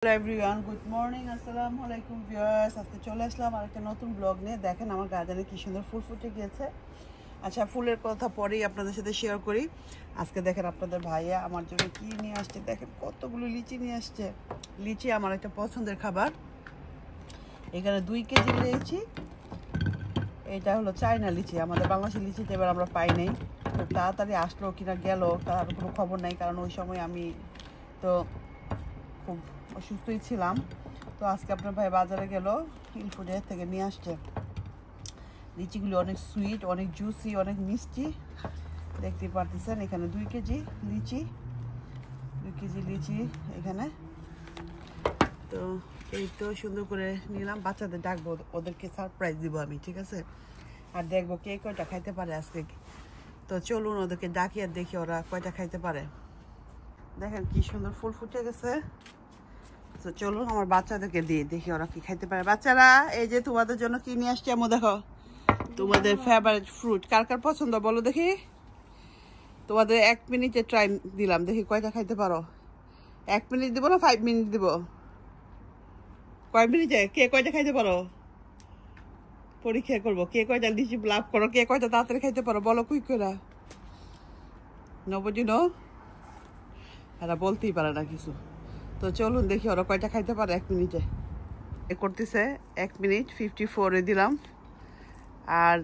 Hello everyone, good morning. Assalamu alaikum viewers. আজকে চলে আসলাম আরেকটা নতুন ব্লগ নিয়ে। দেখেন আমার গার্ডেনে কি সুন্দর ফুল ফুটে গিয়েছে। আচ্ছা, ফুলের কথা পরেই আপনাদের সাথে শেয়ার করি। আজকে দেখেন আপনাদের ভাইয়া আমার জন্য কি নিয়ে আসছে। দেখেন কতগুলো লিচি নিয়ে আসছে। লিচি আমার একটা পছন্দের খাবার। এখানে 2 কেজি নিয়েছি। এটা হলো চায়না লিচি। আমাদের বাংলাদেশি লিচিতে এবার আমরা পাই নাই। খুব তাড়াতাড়ি আসলো কিনা গেল তার কোনো খবর নাই, কারণ ওই সময় আমি তো খুব অসুস্থই ছিলাম। তো আজকে আপনার ভাই বাজারে গেল, ইলফুডের থেকে নিয়ে আসছে। লিচিগুলি অনেক সুইট, অনেক জুসি, অনেক মিষ্টি। দেখতে পারতেছেন এখানে 2 কেজি লিচি, 2 কেজি লিচি এখানে। তো এই তো সুন্দর করে নিলাম। বাচ্চাদের ডাকবো, ওদেরকে সারপ্রাইজ দিব আমি, ঠিক আছে? আর দেখবো কে কয়টা খাইতে পারে আজকে। তো চলুন ওদেরকে ডাকি আর দেখি ওরা কয়টা খাইতে পারে। দেখেন কি সুন্দর ফুল ফুটে গেছে। তো চলুন আমার বাচ্চাদেরকে দিয়ে দেখি ওরা কি খাইতে পারে। বাচ্চারা, এই যে তোমাদের জন্য কি নিয়ে আসছি আমি, দেখো তোমাদের ফেভারিট ফ্রুট। কার কার পছন্দ বলো দেখি। তোমাদের 1 মিনিটে ট্রাই দিলাম, দেখি কয়টা খাইতে পারো। 1 মিনিট দিব না 5 মিনিট দিব? কয় মিনিটে কে কয়টা খাইতে পারো পরীক্ষা করবো। কে কয়টা লিচি লাভ করো, কে কয়টা তাড়াতাড়ি খাইতে পারো বলো কুইক করে। নবজি এরা বলতেই পারে না কিছু। তো চলুন দেখি ওরা কয়টা খাইতে পারে 1 মিনিটে। এ করতেছে 1 মিনিট 54-এ দিলাম। আর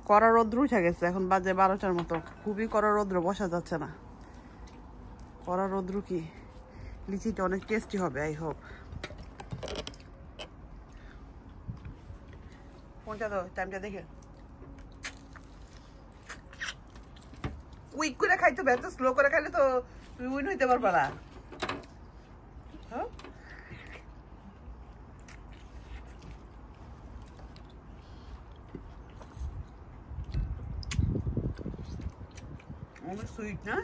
কড়া রৌদ্র উঠে গেছে, এখন বাজে 12টার মতো। খুবই কড়া রৌদ্র, বসা যাচ্ছে না। কড়া রৌদ্র কি লিচিটা অনেক টেস্টি হবে, আই হোপ। কোনটা দাও, টাইমটা দেখে। কুইক করে খাইতে হবে, এত স্লো করে খাইলে তো তুমি উইন হইতে পারবা না। হ্যাঁ, অনেক সুইট না?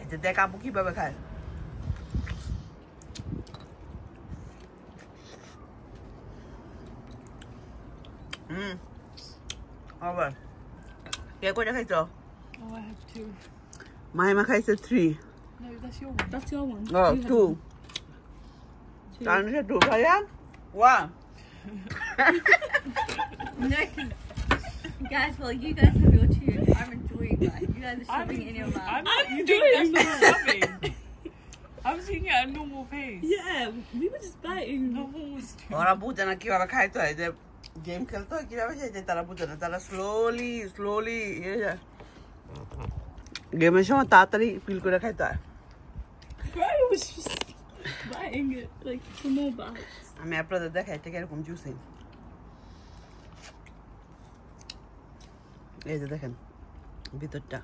এই যে দেখ আব্বু কিভাবে খায়। আবার কে কয়টা খাইছো? Oh, I have 2. মাহিমা খাইছে 3। No, that's your one. That's your one. Oh, You have 2. two. Tanisha 2. ভাইয়া 1. No, guys, well, you guys have your two. I'm enjoying that. You guys are shoving it in your mouth. I'm not doing that's not shoving. I was eating at a normal pace. Yeah, we were just biting. No one was doing ওরা বুঝে না কিভাবে খাইতে হয়, যে game খেলতে হয় কিভাবে, সেই তারা বুঝে না। তারা স্লোলি গেমের সময় তাড়াতাড়ি ফিল করে খাইতে হয়। Bro was just biting it like for more bites. আমি আপনাদের দেখাই এটা কিরকম জুসি। এই যে দেখেন ভিতরটা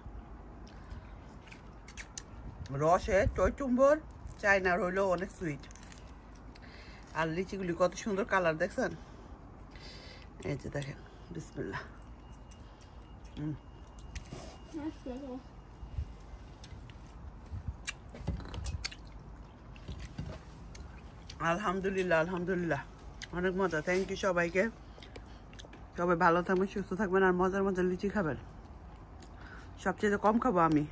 রসে টইটুম্বর, চায়নার হইলো অনেক সুইট। আর লিচিগুলি কত সুন্দর কালার দেখছেন। এই যে দেখেন, বিসমিল্লাহ। Nice little. আলহামদুলিল্লাহ অনেক মজা। থ্যাংক ইউ সবাইকে। সবাই ভালো থাকবেন, সুস্থ থাকবেন, আর মজার লিচি খাবেন। সবচেয়ে কম খাবো আমি।